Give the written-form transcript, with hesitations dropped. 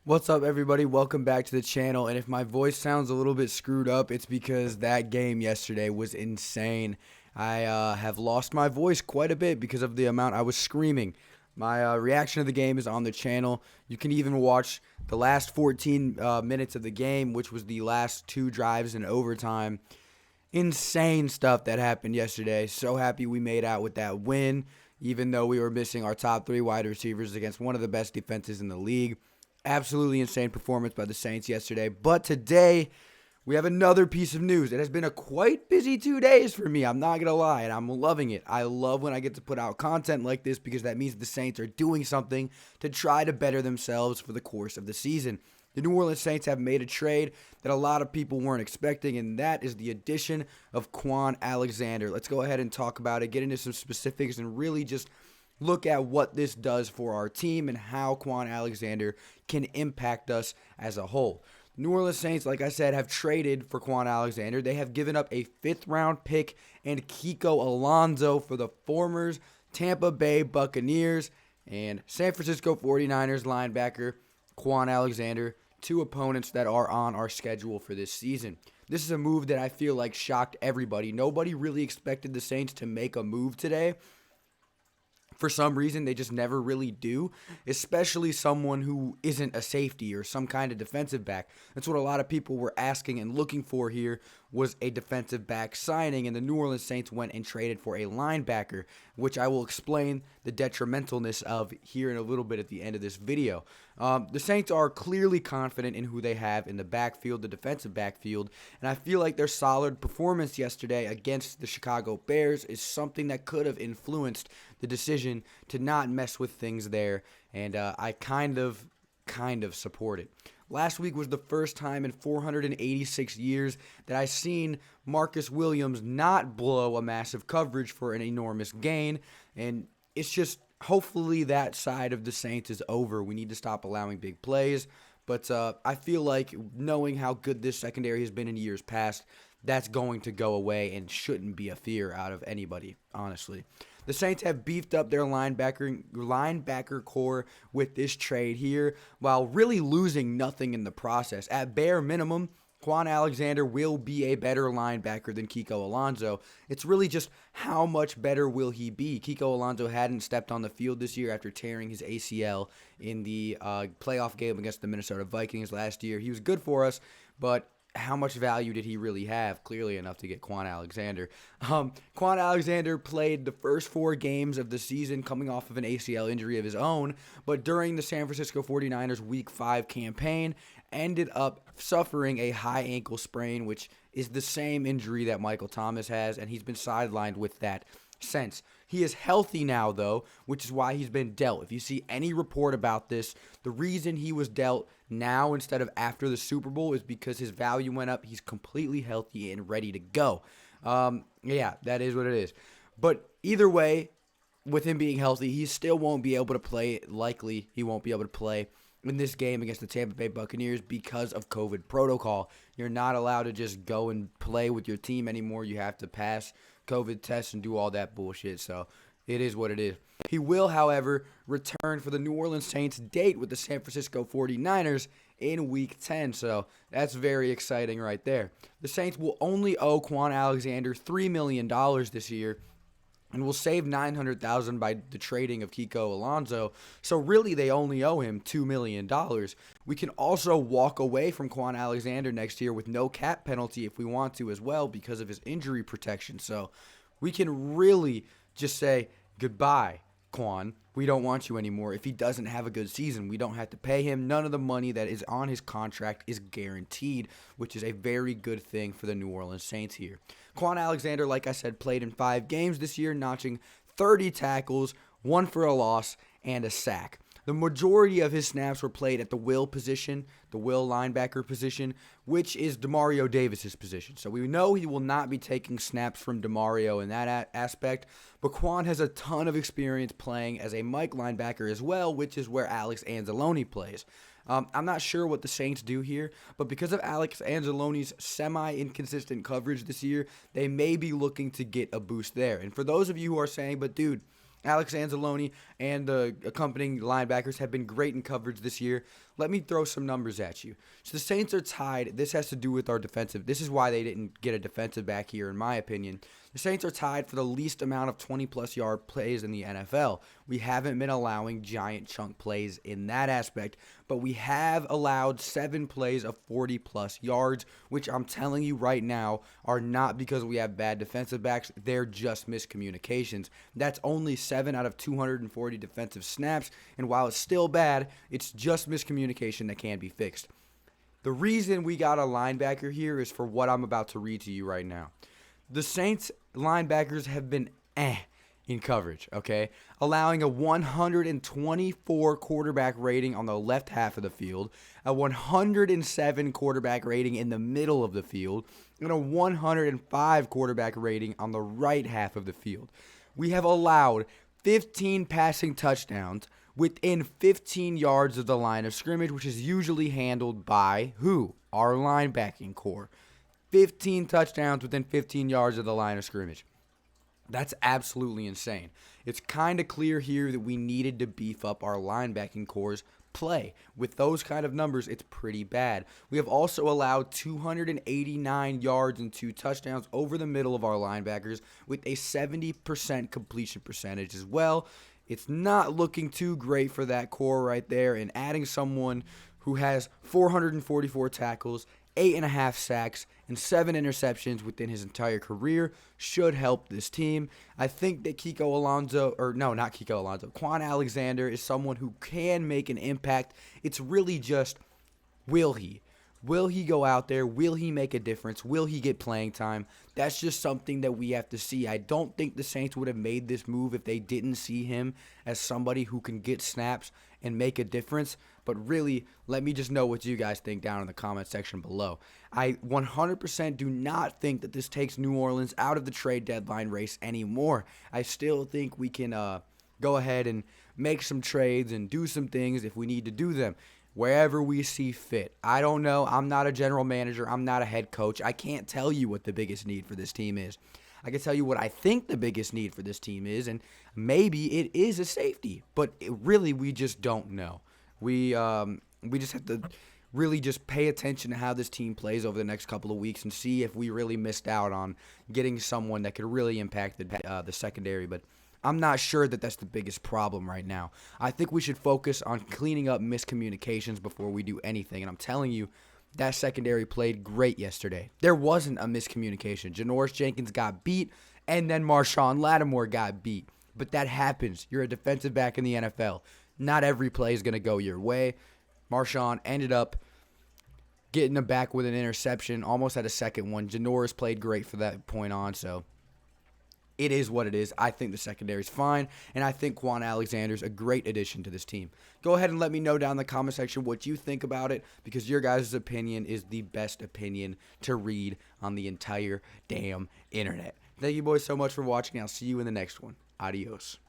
What's up, everybody? Welcome back to the channel. And if my voice sounds a little bit screwed up, it's because that game yesterday was insane. I have lost my voice quite a bit because of the amount I was screaming. My reaction to the game is on the channel. You can even watch the last 14 minutes of the game, which was the last two drives in overtime. Insane stuff that happened yesterday. So happy we made out with that win, even though we were missing our top three wide receivers against one of the best defenses in the league. Absolutely insane performance by the Saints yesterday. But today, we have another piece of news. It has been a quite busy 2 days for me. I'm not going to lie, and I'm loving it. I love when I get to put out content like this because that means the Saints are doing something to try to better themselves for the course of the season. The New Orleans Saints have made a trade that a lot of people weren't expecting, and that is the addition of KWON Alexander. Let's go ahead and talk about it, get into some specifics, and really just look at what this does for our team and how KWON Alexander can impact us as a whole. The New Orleans Saints, like I said, have traded for KWON Alexander. They have given up a fifth-round pick and Kiko Alonso for the former Tampa Bay Buccaneers and San Francisco 49ers linebacker KWON Alexander, two opponents that are on our schedule for this season. This is a move that I feel like shocked everybody. Nobody really expected the Saints to make a move today. For some reason, they just never really do, especially someone who isn't a safety or some kind of defensive back. That's what a lot of people were asking and looking for here was a defensive back signing, and the New Orleans Saints went and traded for a linebacker, which I will explain the detrimentalness of here in a little bit at the end of this video. The Saints are clearly confident in who they have in the backfield, the defensive backfield, and I feel like their solid performance yesterday against the Chicago Bears is something that could have influenced the decision to not mess with things there, and I kind of support it. Last week was the first time in 486 years that I've seen Marcus Williams not blow a massive coverage for an enormous gain, and it's just hopefully that side of the Saints is over. We need to stop allowing big plays, but I feel like knowing how good this secondary has been in years past, that's going to go away and shouldn't be a fear out of anybody, honestly. The Saints have beefed up their linebacker core with this trade here while really losing nothing in the process. At bare minimum, KWON Alexander will be a better linebacker than Kiko Alonso. It's really just how much better will he be. Kiko Alonso hadn't stepped on the field this year after tearing his ACL in the playoff game against the Minnesota Vikings last year. He was good for us, but how much value did he really have? Clearly enough to get KWON Alexander. KWON Alexander played the first 4 games of the season coming off of an ACL injury of his own, but during the San Francisco 49ers Week 5 campaign, ended up suffering a high ankle sprain, which is the same injury that Michael Thomas has, and he's been sidelined with that since. He is healthy now, though, which is why he's been dealt. If you see any report about this, the reason he was dealt now instead of after the Super Bowl is because his value went up. He's completely healthy and ready to go. Yeah, that is what it is. But either way, with him being healthy, he still won't be able to play. Likely, he won't be able to play in this game against the Tampa Bay Buccaneers because of COVID protocol. You're not allowed to just go and play with your team anymore. You have to pass COVID tests and do all that bullshit, so it is what it is. He will, however, return for the New Orleans Saints date with the San Francisco 49ers in Week 10, so that's very exciting right there. The Saints will only owe KWON Alexander $3 million this year, and will save $900,000 by the trading of Kiko Alonso. So really, they only owe him $2 million. We can also walk away from KWON Alexander next year with no cap penalty if we want to as well because of his injury protection. So we can really just say goodbye, KWON. We don't want you anymore. If he doesn't have a good season, we don't have to pay him. None of the money that is on his contract is guaranteed, which is a very good thing for the New Orleans Saints here. KWON Alexander, like I said, played in 5 games this year, notching 30 tackles, 1 for a loss, and a sack. The majority of his snaps were played at the will position, the will linebacker position, which is Demario Davis's position. So we know he will not be taking snaps from Demario in that aspect, but KWON has a ton of experience playing as a Mike linebacker as well, which is where Alex Anzalone plays. I'm not sure what the Saints do here, but because of Alex Anzalone's semi-inconsistent coverage this year, they may be looking to get a boost there. And for those of you who are saying, but dude, Alex Anzalone and the accompanying linebackers have been great in coverage this year. let me throw some numbers at you. So the Saints are tied. This has to do with our defensive. This is why they didn't get a defensive back here, in my opinion. The Saints are tied for the least amount of 20-plus yard plays in the NFL. We haven't been allowing giant chunk plays in that aspect, but we have allowed 7 plays of 40-plus yards, which I'm telling you right now are not because we have bad defensive backs. They're just miscommunications. That's only 7 out of 240 defensive snaps, and while it's still bad, it's just miscommunication that can be fixed. The reason we got a linebacker here is for what I'm about to read to you right now. The Saints linebackers have been in coverage, okay? Allowing a 124 quarterback rating on the left half of the field, a 107 quarterback rating in the middle of the field, and a 105 quarterback rating on the right half of the field. We have allowed 15 passing touchdowns within 15 yards of the line of scrimmage, which is usually handled by who? Our linebacking core. 15 touchdowns within 15 yards of the line of scrimmage. That's absolutely insane. It's kind of clear here that we needed to beef up our linebacking core's play. With those kind of numbers, it's pretty bad. We have also allowed 289 yards and 2 touchdowns over the middle of our linebackers with a 70% completion percentage as well. It's not looking too great for that core right there, and adding someone who has 444 tackles, 8.5 sacks, and 7 interceptions within his entire career should help this team. I think that KWON Alexander is someone who can make an impact. It's really just, will he? Will he go out there? Will he make a difference? Will he get playing time? That's just something that we have to see. I don't think the Saints would have made this move if they didn't see him as somebody who can get snaps and make a difference. But really, let me just know what you guys think down in the comment section below. I 100% do not think that this takes New Orleans out of the trade deadline race anymore. I still think we can go ahead and make some trades and do some things if we need to do them, wherever we see fit. I don't know. I'm not a general manager. I'm not a head coach. I can't tell you what the biggest need for this team is. I can tell you what I think the biggest need for this team is, and maybe it is a safety, but really we just don't know. We just have to really just pay attention to how this team plays over the next couple of weeks and see if we really missed out on getting someone that could really impact the secondary, but I'm not sure that that's the biggest problem right now. I think we should focus on cleaning up miscommunications before we do anything. And I'm telling you, that secondary played great yesterday. There wasn't a miscommunication. Janoris Jenkins got beat, and then Marshawn Lattimore got beat. But that happens. You're a defensive back in the NFL. Not every play is going to go your way. Marshawn ended up getting him back with an interception, almost had a second one. Janoris played great for that point on, so it is what it is. I think the secondary is fine, and I think KWON Alexander's a great addition to this team. Go ahead and let me know down in the comment section what you think about it, because your guys' opinion is the best opinion to read on the entire damn internet. Thank you boys so much for watching. I'll see you in the next one. Adios.